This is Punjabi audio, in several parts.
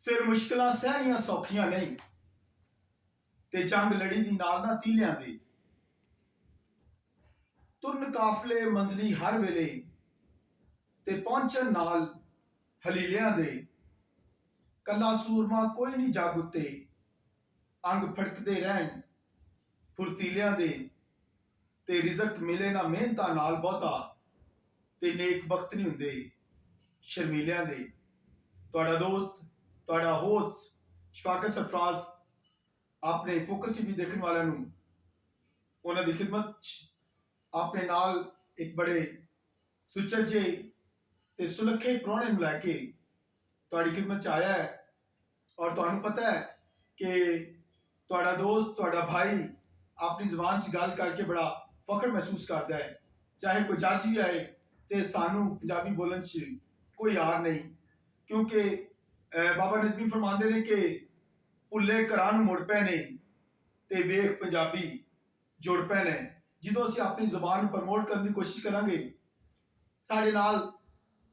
सिर मुश्किलां सहनियां सौखियां नहीं, ते जंग लड़ी दी नाल ना तीलियां दी। तुरन काफले मंजली हर वेले, ते पहुंचन नाल हलीलियां दे। कला सूरमा कोई नहीं जग उत्ते, अंग फड़कदे रहन फुर्तीलियां दे। ते रिजक मिले ना मेहनतां नाल बहुता, ते नेक बख्त नहीं हुंदे शर्मीलियां दे। तुहाडा दोस्त, तुहाडा होस्ट शफाकत सरफराज अपने फोकस टीवी देखने वालों नूं उन्हां दी खिदमत च अपने नाल एक बड़े सुचज्जे ते सुलखे परौहणे नूं लैके तुहाडी खिदमत च आया है। और तुहानूं पता है कि तुहाडा दोस्त, तुहाडा भाई अपनी जुबान च गल करके बड़ा फख्र महसूस करता है। चाहे कोई जज भी आए तो सानू पंजाबी बोलन च कोई यार नहीं, क्योंकि बाबा नजमी फरमाते ने कि भुल्ले घरां नूं मुड़ पैने ते वेख पंजाबी जुड़ पैने। ਜਦੋਂ ਅਸੀਂ ਆਪਣੀ ਜ਼ੁਬਾਨ ਨੂੰ ਪ੍ਰਮੋਟ ਕਰਨ ਦੀ ਕੋਸ਼ਿਸ਼ ਕਰਾਂਗੇ, ਸਾਡੇ ਨਾਲ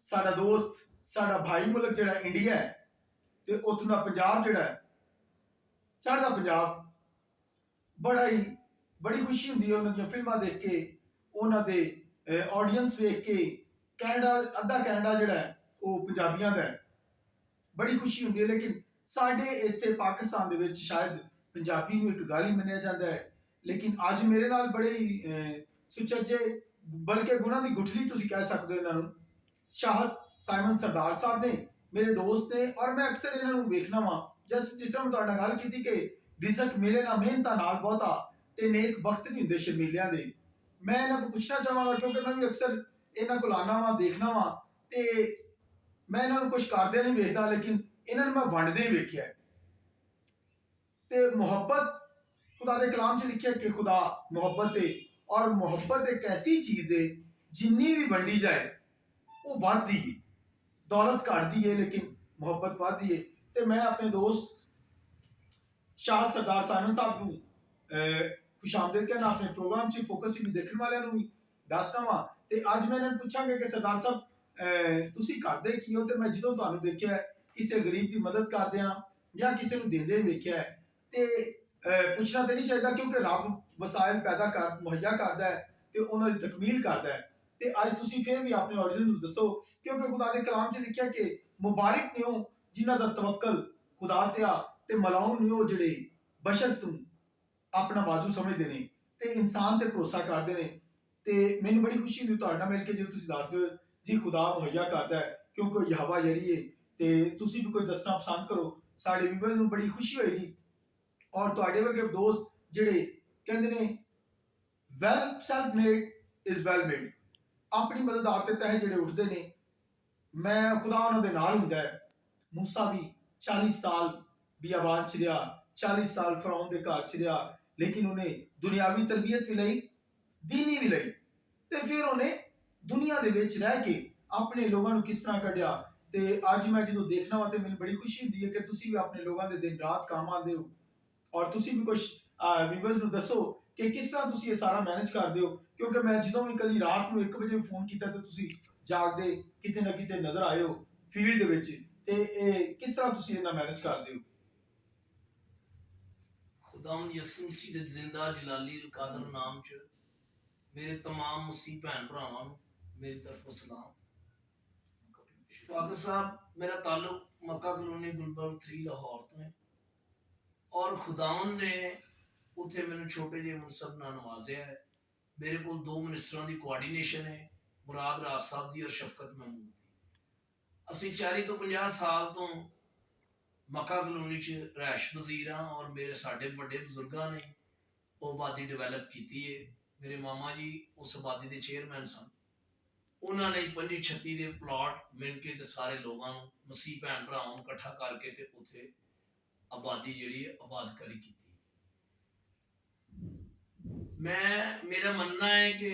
ਸਾਡਾ ਦੋਸਤ, ਸਾਡਾ ਭਾਈ ਮੁਲਕ ਜਿਹੜਾ ਇੰਡੀਆ ਹੈ, ਤੇ ਉੱਥੋਂ ਦਾ ਪੰਜਾਬ ਜਿਹੜਾ ਹੈ, ਚੜ੍ਹਦਾ ਪੰਜਾਬ, ਬੜੀ ਖੁਸ਼ੀ ਹੁੰਦੀ ਹੈ ਉਹਨਾਂ ਦੀਆਂ ਫਿਲਮਾਂ ਦੇਖ ਕੇ, ਉਹਨਾਂ ਦੇ ਆਡੀਅנס ਵੇਖ ਕੇ। ਕੈਨੇਡਾ, ਅੱਧਾ ਕੈਨੇਡਾ ਜਿਹੜਾ ਹੈ ਉਹ ਪੰਜਾਬੀਆਂ ਦਾ ਹੈ, बड़ी खुशी होंगी है। लेकिन साढ़े इत्थे पाकिस्तान दे विच शायद पंजाबी नूं एक गाली मन्निया जाता है। लेकिन अज मेरे नाल बड़े सुचज्जे, बल्कि गुणां दी गुठली तुसीं कह सकदे हो इन्हां नूं, शाहद साइमन सरदार साहब ने, मेरे दोस्त ने। और मैं अक्सर इन्हां नूं वेखना वा, जिस तरह मैं तुहाडे नाल गल कीती कि रिजक मिले ना मेहनतां नाल बहुता, ते नेक बख्त नहीं हुंदे शर्मीलियां दे। मैं इन्हां को पुछना चाहांगा, क्योंकि मैं भी अक्सर इन्हां कोल आना वा, देखना वा, ते मैं इन्होंने कुछ करदे नहीं वेखदा, लेकिन इन्होंने मैं वंडदे ही वेखिया है। ते मुहब्बत, खुदा दे कलाम च लिखिया कि खुदा मुहब्बत है, और मुहब्बत एक ऐसी चीज है जिन्नी भी वंडी जाए वो वधदी है। दौलत घटदी है लेकिन मुहब्बत वधदी है। ते मैं अपने दोस्त शाहद सरदार साइमन साहब नूं खुशामदीद कहना अपने प्रोग्राम च फोकस टीवी देखने वालियां नूं भी दसदा वां। ते अज मैं इन्हां नूं पुछांगा कि सरदार साहब तुसीं करदे की हो? ते मैं जदों तुहानूं देखिया किसी गरीब की मदद करदिआं या किसी नूं देंदे वेखिया है, ते पुछना तो नहीं चाहिए, क्योंकि रब वसाइल पैदा कर मुहैया करदा है ते उन्हां दी तकमील करदा है। ते अज तुसीं फिर भी अपने ऑडियंस नूं दसो, क्योंकि खुदा दे कलाम च लिखिया कि मुबारक ने हो जिन्हां दा तवक्कल खुदा ते आ, ते मलाउन ने हो जिहड़े बशर तों अपना बाजू समझदे ने ते इंसान ते भरोसा करदे ने। ते मैनूं बड़ी खुशी हुंदी तुहाडे नाल मिल के, जो तुसीं दसदे हो जी खुदा मुहैया करता है, क्योंकि यहोवा यरी है। ते तुसीं भी कोई दसना पसंद करो, साडे व्यूअर्स नूं बड़ी खुशी होएगी। और तुहाडे वर्गे दोस्त जिहड़े कहंदे ने well self made is well made, अपनी मदद आप ते तह जिहड़े उठदे ने, मैं खुदा उन्हां दे नाल हुंदा है। मूसा भी 40 साल बियाबान च रहा, 40 साल फरौन दे घर च रहा, लेकिन उन्हें दुनियावी तरबियत भी लई, दीनी भी लई, ते फिर उन्हें दुनिया दे विच रह के अपने लोगों नूं किस तरह कढिया। ते अज मैं जो देखना वा, तो मैनूं बड़ी खुशी हुंदी है कि तुसीं भी अपने लोगों के दिन रात काम आंदे हो, और तुसीं भी कुछ व्यूअर्स नूं दसो कि किस तरह तुसीं ये सारा मैनेज करदे हो। क्योंकि मैं जदों भी कदी रात नूं 1 बजे फोन कीता तो तुसीं जागदे किते ना किते नजर आए हो फील्ड दे विच, ते किस तरह तुसीं इन्हां मैनेज करदे हो? खुदावंद यसू मसीह दे जिंदा जलाली कादर नाम च मेरे तमाम मसीह भैन भरावां नूं मेरी तरफों सलाम। शफाकत साहब, मेरा ताल्लुक मक्का कलोनी गुलबर्ग 3 लाहौर तो है, और खुदावंद ने उत्थे मैनूं छोटे जे मनसब नाल नवाजिया है। मेरे को 2 मिनिस्टरां दी कोआर्डीनेशन है, मुराद राज साहब दी और शफकत महमूद दी। असीं 40 तो 50 साल तो मक्का कलोनी च रहायश वजीर हाँ, और मेरे साडे बड़े बुजुर्गां ने वो आबादी डिवेलप की है। मेरे मामा जी उस आबादी के चेयरमैन सन, उन्होंने 25-36 के प्लॉट मिल के ते सारे लोगों मसीह भैन भरावां इकट्ठा करके ते उत्थे आबादी जिहड़ी आबादकारी की। मेरा मनना है कि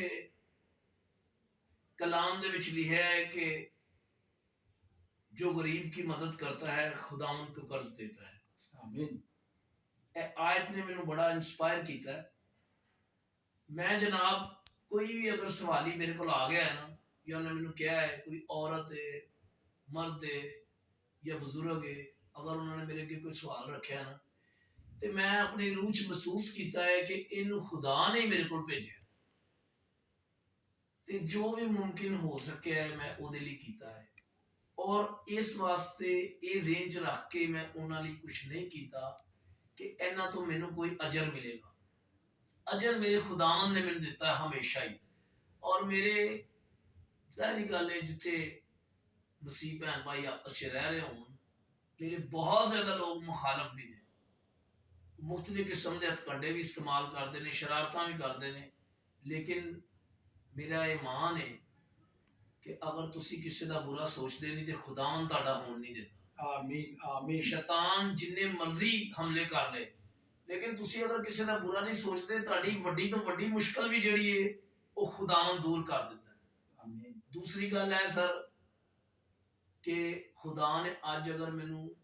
कलाम दे विच लिखा है कि जो गरीब की मदद करता है खुदावंद को कर्ज देता है। आमीन। आयत ने मैनूं बड़ा इंस्पायर किया है। मैं जनाब कोई भी अगर सवाली मेरे को आ गया है ना, या उन्हें मैंने कहा है कोई औरत है, मर्द है या बुजुर्ग है, ਅਗਰ ਉਹਨਾਂ ਨੇ ਮੇਰੇ ਅੱਗੇ ਕੋਈ ਸਵਾਲ ਰੱਖਿਆ ਨਾ, ਤੇ ਮੈਂ ਆਪਣੀ ਰੂਹ 'ਚ ਮਹਿਸੂਸ ਕੀਤਾ ਹੈ ਕਿ ਇਹਨੂੰ ਖੁਦਾ ਨੇ ਮੇਰੇ ਕੋਲ ਭੇਜਿਆ, ਤੇ ਜੋ ਵੀ ਮੁਮਕਿਨ ਹੋ ਸਕਿਆ ਹੈ ਮੈਂ ਉਹਦੇ ਲਈ ਕੀਤਾ ਹੈ। ਔਰ ਇਸ ਵਾਸਤੇ ਇਹ ਜ਼ਿਹਨ 'ਚ ਰੱਖ ਕੇ ਮੈਂ ਉਹਨਾਂ ਲਈ ਕੁਝ ਨਹੀਂ ਕੀਤਾ ਕਿ ਇਹਨਾਂ ਤੋਂ ਮੈਨੂੰ ਕੋਈ ਅਜਰ ਮਿਲੇਗਾ। ਅਜਰ ਮੇਰੇ ਖੁਦਾਵੰਦ ਨੇ ਮੈਨੂੰ ਦਿੱਤਾ ਹੈ ਹਮੇਸ਼ਾ ਹੀ। ਔਰ ਮੇਰੇ ਜ਼ਾਹਿਰੀ ਗੱਲ ਹੈ, ਜਿੱਥੇ ਮਸੀਹ ਭੈਣ ਭਾਈ ਆਪਸ 'ਚ ਰਹਿ ਰਹੇ ਹੋਣ, ਮੇਰੇ ਬਹੁਤ ਜ਼ਿਆਦਾ ਲੋਕ ਮੁਖਾਲਫ ਵੀ ਨੇ, ਮੁਖਤਲਿਫ ਕਿਸਮ ਦੇ ਹਥਕੰਡੇ ਵੀ ਇਸਤੇਮਾਲ ਕਰਦੇ ਨੇ, ਸ਼ਰਾਰਤਾਂ ਵੀ ਕਰਦੇ ਨੇ, ਲੇਕਿਨ ਮੇਰਾ ਈਮਾਨ ਹੈ ਕਿ ਅਗਰ ਤੁਸੀਂ ਕਿਸੇ ਦਾ ਬੁਰਾ ਸੋਚਦੇ ਨਹੀਂ ਤੇ ਖੁਦਾਵੰਦ ਤੁਹਾਡਾ ਹੋਣ ਨਹੀਂ ਦਿੰਦਾ। ਆਮੀਨ ਆਮੀਨ। ਸ਼ੈਤਾਨ ਜਿੰਨੇ ਮਰਜ਼ੀ ਹਮਲੇ ਕਰ ਲੇ, ਲੇਕਿਨ ਤੁਸੀਂ ਅਗਰ ਕਿਸੇ ਦਾ ਬੁਰਾ ਨਹੀਂ ਸੋਚਦੇ, ਤੁਹਾਡੀ ਵੱਡੀ ਤੋਂ ਵੱਡੀ ਮੁਸ਼ਕਲ ਵੀ ਜਿਹੜੀ ਹੈ ਉਹ ਖੁਦਾਵੰਦ ਦੂਰ ਕਰ ਦਿੰਦਾ ਹੈ। ਆਮੀਨ। ਦੂਸਰੀ ਗੱਲ ਹੈ ਸਰ ਕਿ ਖੁਦਾ ਨੇ ਅੱਜ ਅਗਰ ਮੈਨੂੰ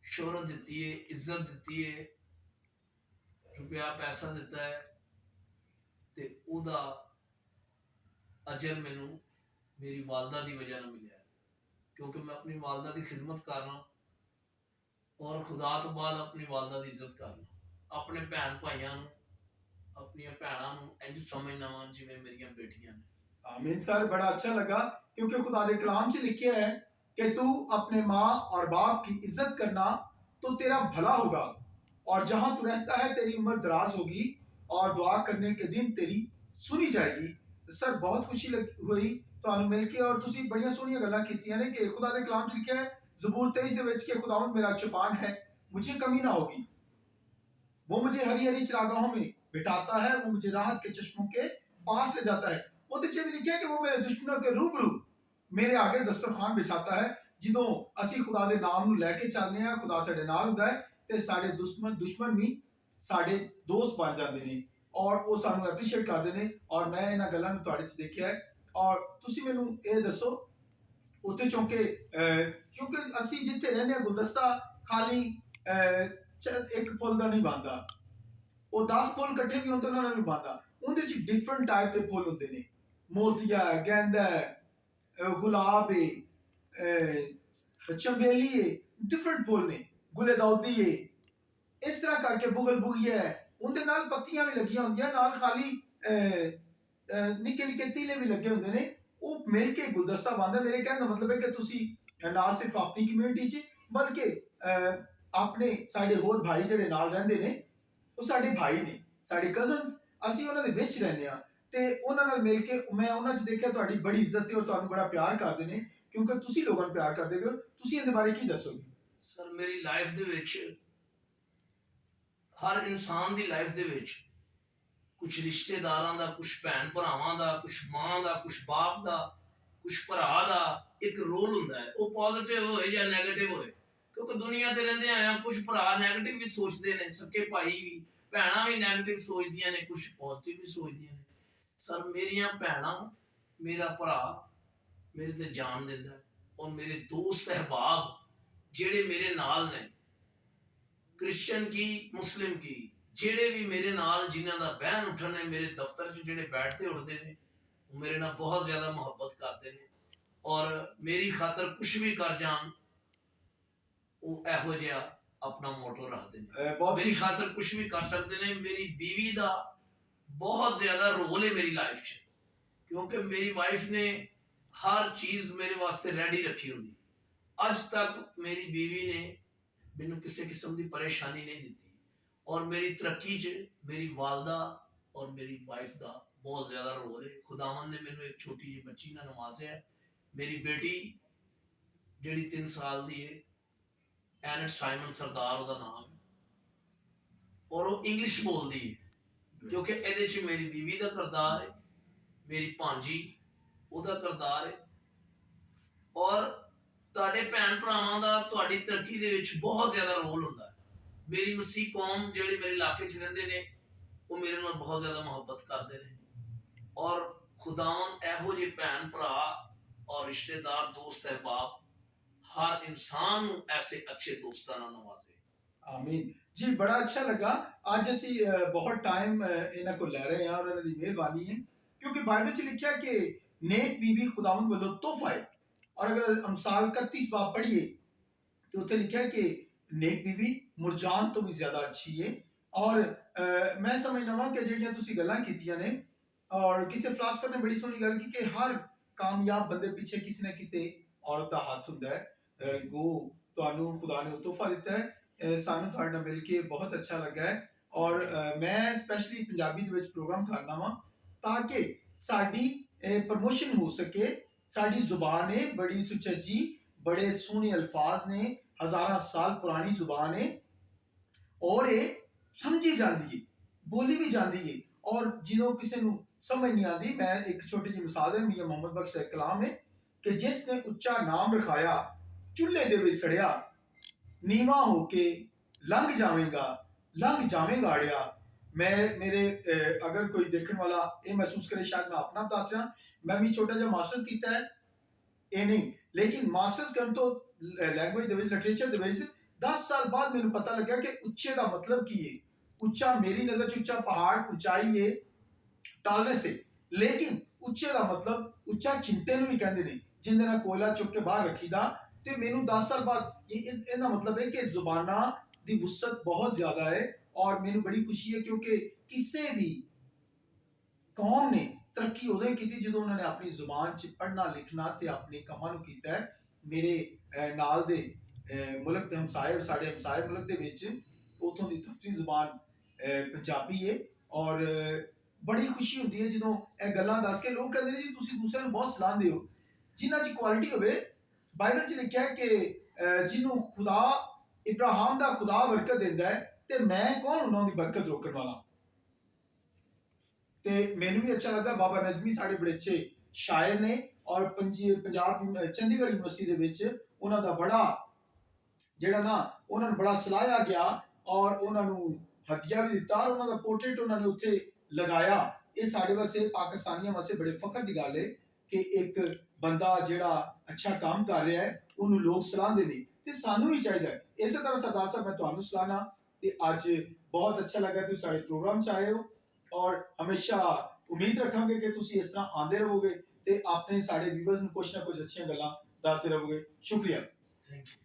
ਸ਼ੋਹਰਤ ਦਿੱਤੀ ਹੈ, ਇੱਜ਼ਤ ਦਿੱਤੀ ਹੈ, ਰੁਪਇਆ ਪੈਸਾ ਦਿੱਤਾ ਹੈ, ਤੇ ਉਹਦਾ ਅਜਰ ਮੈਨੂੰ ਮੇਰੀ ਵਾਲਦਾ ਦੀ ਵਜ੍ਹਾ ਨਾਲ ਮਿਲਿਆ, ਕਿਉਂਕਿ ਮੈਂ ਆਪਣੀ ਵਾਲਦਾ ਦੀ ਖਿਦਮਤ ਕਰਨਾ ਔਰ ਖੁਦਾ ਤੋਂ ਬਾਅਦ ਆਪਣੀ ਵਾਲਦਾ ਦੀ ਇੱਜ਼ਤ ਕਰਨਾ, ਆਪਣੇ ਭੈਣ ਭਾਈਆਂ ਨੂੰ, ਆਪਣੀਆਂ ਭੈਣਾਂ ਨੂੰ ਇੰਝ ਸਮਝਣਾ ਵਾ ਜਿਵੇਂ ਮੇਰੀਆਂ ਬੇਟੀਆਂ ਨੇ। आमीन सर, बड़ा अच्छा लगा क्योंकि खुदा के कलाम से लिखा है कि तू अपने माँ और बाप की इज्जत करना तो तेरा भला होगा, और जहां तू रहता है तेरी उम्र दराज होगी और दुआ करने के दिन तेरी सुनी जाएगी। सर बहुत खुशी हुई ਤੁਹਾਨੂੰ ਮਿਲ ਕੇ, और ਤੁਸੀਂ ਬੜੀਆਂ ਸੋਹਣੀਆਂ ਗੱਲਾਂ ਕੀਤੀਆਂ ਨੇ ਕਿ खुदा के कलाम 'ਚ ਲਿਖਿਆ है ज़बूर 23 ਦੇ ਵਿੱਚ कि खुदावंद मेरा चौपान है, मुझे कमी ना होगी, वो मुझे हरी हरी चरागाहों में बिठाता है, वो मुझे राहत के चश्मों के पास ले जाता है। ਉਹਦੇ 'ਚ ਵੀ ਲਿਖਿਆ ਕਿ ਉਹ ਮੇਰੇ ਦੁਸ਼ਮਣਾਂ ਕੇ ਰੂਬਰੂ ਮੇਰੇ ਅੱਗੇ ਦਸਤਰਖਾਨ ਵਿਛਾਤਾ ਹੈ। ਜਦੋਂ ਅਸੀਂ ਖੁਦਾ ਦੇ ਨਾਮ ਨੂੰ ਲੈ ਕੇ ਚੱਲਦੇ ਹਾਂ, ਖੁਦਾ ਸਾਡੇ ਨਾਲ ਹੁੰਦਾ ਹੈ ਤੇ ਸਾਡੇ ਦੁਸ਼ਮਣ ਵੀ ਸਾਡੇ ਦੋਸਤ ਬਣ ਜਾਂਦੇ ਨੇ, ਔਰ ਉਹ ਸਾਨੂੰ ਐਪਰੀਸ਼ੀਏਟ ਕਰਦੇ ਨੇ। ਔਰ ਮੈਂ ਇਹਨਾਂ ਗੱਲਾਂ ਨੂੰ ਤੁਹਾਡੇ 'ਚ ਦੇਖਿਆ ਹੈ, ਔਰ ਤੁਸੀਂ ਮੈਨੂੰ ਇਹ ਦੱਸੋ ਉੱਥੇ ਚੌਂਕੇ, ਕਿਉਂਕਿ ਅਸੀਂ ਜਿੱਥੇ ਰਹਿੰਦੇ ਹਾਂ ਗੁਲਦਸਤਾ ਖਾਲੀ ਇੱਕ ਪੁੱਲ ਦਾ ਨਹੀਂ ਬਣਦਾ, ਉਹ 10 ਪੁੱਲ ਇਕੱਠੇ ਵੀ ਹੁੰਦੇ ਉਹਨਾਂ ਨੂੰ ਨਹੀਂ ਬਣਦਾ। ਉਹਦੇ 'ਚ ਡਿਫਰੈਂਟ ਟਾਈਪ ਦੇ ਫੁੱਲ ਹੁੰਦੇ ਨੇ, मोतिया, गेंदा, गुलाब, चंबेली, डिफरेंट फुल ने, गुले दाऊदी है, इस तरह करके बुगल बुगिया है, उनके नाल पत्तियां भी लगियां होंदियां, नाल खाली निक्के निक्के तीले भी लगे होंदे ने, वो मिल के गुलदस्ता बनदा। मेरे कहने का मतलब है कि तुसी ना सिर्फ अपनी कम्युनिटी च बल्कि अपने साडे होर भाई ਜਿਹੜੇ ਨਾਲ ਰਹਿੰਦੇ ਨੇ, ਉਹ ਸਾਡੇ ਭਾਈ ਨੇ, ਸਾਡੇ ਕਜ਼ਨਸ, ਅਸੀਂ ਉਹਨਾਂ ਦੇ ਵਿੱਚ ਰਹਿੰਦੇ ਆ ਤੇ ਉਹਨਾਂ ਨਾਲ ਮਿਲ ਕੇ ਮੈਂ ਉਹਨਾਂ 'ਚ ਦੇਖਿਆ ਤੁਹਾਡੀ ਬੜੀ ਇੱਜ਼ਤ ਹੈ ਔਰ ਤੁਹਾਨੂੰ ਬੜਾ ਪਿਆਰ ਕਰਦੇ ਨੇ, ਕਿਉਂਕਿ ਤੁਸੀਂ ਲੋਕਾਂ ਨੂੰ ਪਿਆਰ ਕਰਦੇ ਹੋ। ਤੁਸੀਂ ਇਹਦੇ ਬਾਰੇ ਕੀ ਦੱਸੋਗੇ? ਸਰ ਮੇਰੀ ਲਾਈਫ ਦੇ ਵਿੱਚ, ਹਰ ਇਨਸਾਨ ਦੀ ਲਾਈਫ ਦੇ ਵਿੱਚ ਕੁਝ ਰਿਸ਼ਤੇਦਾਰਾਂ ਦਾ, ਕੁਝ ਭੈਣ ਭਰਾਵਾਂ ਦਾ, ਕੁਝ ਮਾਂ ਦਾ, ਕੁਝ ਬਾਪ ਦਾ, ਕੁਝ ਭਰਾ ਦਾ ਇੱਕ ਰੋਲ ਹੁੰਦਾ ਹੈ, ਉਹ ਪੋਜ਼ਿਟਿਵ ਹੋਏ ਜਾਂ ਨੈਗੇਟਿਵ ਹੋਏ, ਕਿਉਂਕਿ ਦੁਨੀਆ ਤੇ ਰਹਿੰਦੇ ਆਇਆ ਕੁਝ ਭਰਾ ਨੈਗੇਟਿਵ ਵੀ ਸੋਚਦੇ ਨੇ, ਸਕੇ ਭਾਈ ਵੀ, ਭੈਣਾਂ ਵੀ ਨੈਗੇਟਿਵ ਸੋਚਦੀਆਂ ਨੇ, ਕੁਝ ਪੋਜ਼ਿਟਿਵ ਵੀ ਸੋਚਦੀਆਂ ਨੇ। ਸਰ ਮੇਰੀਆਂ ਭੈਣਾਂ, ਮੇਰਾ ਭਰਾ ਮੇਰੇ ਤੇ ਜਾਨ ਦਿੰਦਾ, ਔਰ ਮੇਰੇ ਦੋਸਤ ਅਹਿਬਾਬ ਜਿਹੜੇ ਮੇਰੇ ਨਾਲ ਨੇ, ਕ੍ਰਿਸਚਨ ਕੀ ਮੁਸਲਿਮ ਕੀ, ਜਿਹੜੇ ਵੀ ਮੇਰੇ ਨਾਲ ਜਿਨ੍ਹਾਂ ਦਾ ਬਹਿਨ ਉੱਠਣ ਹੈ, ਮੇਰੇ ਦਫ਼ਤਰ 'ਚ ਜਿਹੜੇ ਬੈਠਦੇ ਉੱਠਦੇ ਨੇ, ਉਹ ਮੇਰੇ ਨਾਲ ਬਹੁਤ ਜ਼ਿਆਦਾ ਮੁਹੱਬਤ ਕਰਦੇ ਨੇ, ਔਰ ਮੇਰੀ ਖਾਤਰ ਕੁਝ ਵੀ ਕਰ ਜਾਣ, ਉਹ ਇਹੋ ਜਿਹਾ ਆਪਣਾ ਮੋਟੋ ਰੱਖਦੇ ਨੇ, ਮੇਰੀ ਖਾਤਰ ਕੁਝ ਵੀ ਕਰ ਸਕਦੇ ਨੇ। ਮੇਰੀ ਬੀਵੀ ਦਾ ਬਹੁਤ ਜ਼ਿਆਦਾ ਰੋਲ ਹੈ ਮੇਰੀ ਲਾਈਫ 'ਚ, ਕਿਉਂਕਿ ਮੇਰੀ ਵਾਈਫ ਨੇ ਹਰ ਚੀਜ਼ ਮੇਰੇ ਵਾਸਤੇ ਰੈਡੀ ਰੱਖੀ ਹੁੰਦੀ। ਅੱਜ ਤੱਕ ਮੇਰੀ ਬੀਵੀ ਨੇ ਮੈਨੂੰ ਕਿਸੇ ਕਿਸਮ ਦੀ ਪਰੇਸ਼ਾਨੀ ਨਹੀਂ ਦਿੱਤੀ, ਔਰ ਮੇਰੀ ਤਰੱਕੀ 'ਚ ਮੇਰੀ ਵਾਲਦਾ ਔਰ ਮੇਰੀ ਵਾਈਫ ਦਾ ਬਹੁਤ ਜ਼ਿਆਦਾ ਰੋਲ ਹੈ। ਖੁਦਾਵੰਦ ਨੇ ਮੈਨੂੰ ਇੱਕ ਛੋਟੀ ਜਿਹੀ ਬੱਚੀ ਨਾਲ ਨਵਾਜ਼ਿਆ। ਮੇਰੀ ਬੇਟੀ ਜਿਹੜੀ 3 ਸਾਲ ਦੀ ਹੈ, ਐਨਟ ਸਾਈਮਨ ਸਰਦਾਰ ਉਹਦਾ ਨਾਮ ਹੈ, ਔਰ ਉਹ ਇੰਗਲਿਸ਼ ਬੋਲਦੀ ਹੈ, ਕਿਉਂਕਿ ਇਹਦੇ 'ਚ ਮੇਰੀ ਬੀਵੀ ਦਾ ਕਿਰਦਾਰ ਹੈ, ਮੇਰੀ ਭਾਂਜੀ ਉਹਦਾ ਕਿਰਦਾਰ ਹੈ, ਔਰ ਤੁਹਾਡੇ ਭੈਣ ਭਰਾਵਾਂ ਦਾ ਤੁਹਾਡੀ ਤਰੱਕੀ ਦੇ ਵਿੱਚ ਬਹੁਤ ਜ਼ਿਆਦਾ ਰੋਲ ਹੁੰਦਾ ਹੈ। ਮੇਰੀ ਮਸੀਹ ਕੌਮ ਜਿਹੜੇ ਮੇਰੇ ਇਲਾਕੇ 'ਚ ਰਹਿੰਦੇ ਨੇ, ਉਹ ਮੇਰੇ ਨਾਲ ਬਹੁਤ ਜ਼ਿਆਦਾ ਮੁਹੱਬਤ ਕਰਦੇ ਨੇ, ਔਰ ਖੁਦਾਵੰਦ ਇਹੋ ਜਿਹੇ ਭੈਣ ਭਰਾ ਔਰ ਰਿਸ਼ਤੇਦਾਰ, ਦੋਸਤ ਅਹਿਬਾਬ, हर इंसान ਨੂੰ ऐसे अच्छे ਦੋਸਤਾਂ ਨਾਲ ਨਵਾਜ਼ੇ। ਆਮੀਨ ਜੀ, ਬੜਾ ਅੱਛਾ ਲੱਗਾ। ਅੱਜ ਅਸੀਂ ਬਹੁਤ ਟਾਈਮ ਇਹਨਾਂ ਕੋਲ ਲੈ ਰਹੇ ਹਾਂ ਔਰ ਇਹਨਾਂ ਦੀ ਮਿਹਰਬਾਨੀ ਹੈ, ਕਿਉਂਕਿ ਬਾਈਬਲ 'ਚ ਲਿਖਿਆ ਕਿ नेक बीवी खुदावंद ਵੱਲੋਂ ਤੋਹਫਾ ਹੈ। और अगर अमसाल 31 बाब पढ़िए ਤੇ ਉੱਥੇ ਲਿਖਿਆ ਹੈ ਕਿ ਨੇਕ ਬੀਵੀ ਮੁਰਜਾਨ ਤੋਂ ਵੀ ਜ਼ਿਆਦਾ ਅੱਛੀ ਹੈ। ਔਰ ਮੈਂ ਸਮਝਦਾ ਵਾਂ ਕਿ ਜਿਹੜੀਆਂ ਤੁਸੀਂ ਗੱਲਾਂ ਕੀਤੀਆਂ ਨੇ, ਔਰ ਕਿਸੇ ਫਿਲਾਸਫਰ ਨੇ ਬੜੀ ਸੋਹਣੀ ਗੱਲ ਕੀਤੀ ਕਿ ਹਰ ਕਾਮਯਾਬ ਬੰਦੇ ਪਿੱਛੇ ਕਿਸੇ ਨਾ ਕਿਸੇ ਔਰਤ ਦਾ ਹੱਥ ਹੁੰਦਾ ਹੈ। ਗੋ ਤੁਹਾਨੂੰ ਖੁਦਾ ਨੇ ਉਹ ਤੋਹਫਾ ਦਿੱਤਾ ਹੈ। ਸਾਨੂੰ ਤੁਹਾਡੇ ਨਾਲ ਮਿਲ ਕੇ ਬਹੁਤ ਅੱਛਾ ਲੱਗਾ ਹੈ। ਔਰ ਮੈਂ ਸਪੈਸ਼ਲੀ ਪੰਜਾਬੀ ਦੇ ਵਿੱਚ ਪ੍ਰੋਗਰਾਮ ਕਰਨਾ ਵਾਂ ਤਾਂ ਕਿ ਸਾਡੀ ਪ੍ਰਮੋਸ਼ਨ ਹੋ ਸਕੇ। ਸਾਡੀ ਜ਼ੁਬਾਨ ਹੈ ਬੜੀ ਸੁਚੱਜੀ, ਬੜੇ ਸੋਹਣੇ ਅਲਫਾਜ਼ ਨੇ, ਹਜ਼ਾਰਾਂ ਸਾਲ ਪੁਰਾਣੀ ਜ਼ੁਬਾਨ ਹੈ ਔਰ ਇਹ ਸਮਝੀ ਜਾਂਦੀ ਹੈ, ਬੋਲੀ ਵੀ ਜਾਂਦੀ ਹੈ। ਔਰ ਜਿਹਨੂੰ ਕਿਸੇ ਨੂੰ ਸਮਝ ਨਹੀਂ ਆਉਂਦੀ, ਮੈਂ ਇੱਕ ਛੋਟੀ ਜਿਹੀ ਮਿਸਾਲ ਹੈ, ਮੀਆਂ ਮੁਹੰਮਦ ਬਖਸ਼ ਦਾ ਕਲਾਮ ਹੈ ਕਿ ਜਿਸ ਨੇ ਉੱਚਾ ਨਾਮ ਰਖਾਇਆ ਚੁੱਲ੍ਹੇ ਦੇ ਵਿੱਚ ਸੜਿਆ, ਨੀਵਾਂ ਹੋ ਕੇ ਲੰਘ ਜਾਵੇਂਗਾ ਅੜਿਆ। ਮੇਰੇ ਅਗਰ ਕੋਈ ਦੇਖਣ ਵਾਲਾ ਇਹ ਮਹਿਸੂਸ ਕਰੇ, ਸ਼ਾਇਦ ਮੈਂ ਆਪਣਾ ਦੱਸ ਰਿਹਾ, ਮੈਂ ਵੀ ਛੋਟਾ ਜਿਹਾ ਮਾਸਟਰਸ ਕੀਤਾ ਹੈ, ਇਹ ਨਹੀਂ, ਲੇਕਿਨ ਮਾਸਟਰਸ ਕਰਨ ਤੋਂ ਲੈਂਗੁਏਜ ਦੇ ਵਿੱਚ, ਲਿਟਰੇਚਰ ਦੇ ਵਿੱਚ 10 ਸਾਲ ਬਾਅਦ ਮੈਨੂੰ ਪਤਾ ਲੱਗਾ ਕਿ ਉੱਚੇ ਦਾ मतलब ਕੀ ਹੈ। ਉੱਚਾ ਮੇਰੀ ਨਜ਼ਰ 'ਚ ਉੱਚਾ ਪਹਾੜ ਉਚਾਈ ਹੈ, ਟਾਲਨੈਸ ਹੈ, ਲੇਕਿਨ ਉੱਚੇ ਦਾ मतलब ਉੱਚਾ ਚਿੰਤੇ ਨੂੰ ਵੀ ਕਹਿੰਦੇ ਨੇ, ਜਿੰਦੇ ਨਾਲ ਕੋਇਲਾ ਚੁੱਕ ਕੇ ਬਾਹਰ ਰੱਖੀਦਾ। ਤੇ ਮੈਨੂੰ 10 ਸਾਲ ਬਾਅਦ ਇਹਦਾ मतलब ਹੈ ਕਿ ਜ਼ੁਬਾਨਾਂ ਦੀ ਵੁਸਅਤ ਬਹੁਤ ਜ਼ਿਆਦਾ ਹੈ। ਔਰ ਮੈਨੂੰ ਬੜੀ ਖੁਸ਼ੀ ਹੈ ਕਿਉਂਕਿ ਕਿਸੇ ਵੀ ਕੌਮ ਨੇ ਤਰੱਕੀ ਉਦੋਂ ਹੀ ਕੀਤੀ ਜਦੋਂ ਉਹਨਾਂ ਨੇ ਆਪਣੀ ਜ਼ੁਬਾਨ 'ਚ ਪੜ੍ਹਨਾ ਲਿਖਣਾ ਤੇ ਆਪਣੇ ਕੰਮਾਂ ਨੂੰ ਕੀਤਾ ਹੈ। ਮੇਰੇ ਨਾਲ ਦੇ ਮੁਲਕ ਦੇ ਹਮਸਾਏ, ਸਾਡੇ ਹਮਸਾਏ ਮੁਲਕ ਦੇ ਵਿੱਚ ਉਥੋਂ ਦੀ ਦਫ਼ਤਰੀ ਜ਼ੁਬਾਨ ਪੰਜਾਬੀ ਹੈ। ਔਰ ਬੜੀ ਖੁਸ਼ੀ ਹੁੰਦੀ ਹੈ ਜਦੋਂ ਇਹ ਗੱਲਾਂ ਦੱਸ ਕੇ ਲੋਕ ਕਹਿੰਦੇ ਨੇ ਜੀ ਤੁਸੀਂ ਦੂਸਰਿਆਂ ਨੂੰ ਬਹੁਤ ਸਲਾਹੁੰਦੇ ਹੋ। ਜਿਨ੍ਹਾਂ 'ਚ ਕੁਆਲਿਟੀ ਹੋਵੇ, ਬਾਈਬਲ 'ਚ ਲਿਖਿਆ ਕਿ ਜਿਹਨੂੰ ਖੁਦਾ ਇਬਰਾਹਿਮ ਦਾ ਖੁਦਾ ਬਰਕਤ ਦਿੰਦਾ ਹੈ ਤੇ ਮੈਂ ਕੌਣ ਉਹਨਾਂ ਦੀ ਬਰਕਤ ਰੋਕਣ ਵਾਲਾ। ਤੇ ਮੈਨੂੰ ਵੀ ਅੱਛਾ ਲੱਗਦਾ, ਬਾਬਾ ਨਜਮੀ ਸਾਡੇ ਬੜੇ ਅੱਛੇ ਸ਼ਾਇਰ ਨੇ ਔਰ ਪੰਜਾਬ ਚੰਡੀਗੜ੍ਹ ਯੂਨੀਵਰਸਿਟੀ ਦੇ ਵਿੱਚ ਉਹਨਾਂ ਦਾ ਬੜਾ ਜਿਹੜਾ ਨਾ ਉਹਨਾਂ ਨੂੰ ਬੜਾ ਸਲਾਹਿਆ ਗਿਆ ਔਰ ਉਹਨਾਂ ਨੂੰ ਹਦੀਆ ਵੀ ਦਿੱਤਾ ਔਰ ਉਹਨਾਂ ਦਾ ਪੋਰਟਰੇਟ ਉਹਨਾਂ ਨੇ ਉੱਥੇ ਲਗਾਇਆ। ਇਹ ਸਾਡੇ ਵਾਸਤੇ ਪਾਕਿਸਤਾਨੀਆਂ ਵਾਸਤੇ ਬੜੇ ਫਖਰ ਦੀ ਗੱਲ ਹੈ ਕਿ ਇੱਕ ਬੰਦਾ ਜਿਹੜਾ ਅੱਛਾ ਕੰਮ ਕਰ ਰਿਹਾ ਹੈ ਉਹਨੂੰ ਲੋਕ ਸਲਾਹੁੰਦੇ ਨੇ ਤੇ ਸਾਨੂੰ ਵੀ ਚਾਹੀਦਾ ਹੈ। ਇਸੇ ਤਰ੍ਹਾਂ ਸਰਦਾਰ ਸਾਹਿਬ ਮੈਂ ਤੁਹਾਨੂੰ ਸਲਾਹਨਾ ਤੇ ਅੱਜ ਬਹੁਤ ਅੱਛਾ ਲੱਗਾ ਤੁਸੀਂ ਸਾਡੇ ਪ੍ਰੋਗਰਾਮ 'ਚ ਆਏ ਹੋ ਔਰ ਹਮੇਸ਼ਾ ਉਮੀਦ ਰੱਖਾਂਗੇ ਕਿ ਤੁਸੀਂ ਇਸ ਤਰ੍ਹਾਂ ਆਉਂਦੇ ਰਹੋਗੇ ਤੇ ਆਪਣੇ ਸਾਡੇ ਵੀਵਰਸ ਨੂੰ ਕੁਛ ਨਾ ਕੁਛ ਅੱਛੀਆਂ ਗੱਲਾਂ ਦੱਸਦੇ ਰਹੋਗੇ। ਸ਼ੁਕਰੀਆ। Thank you.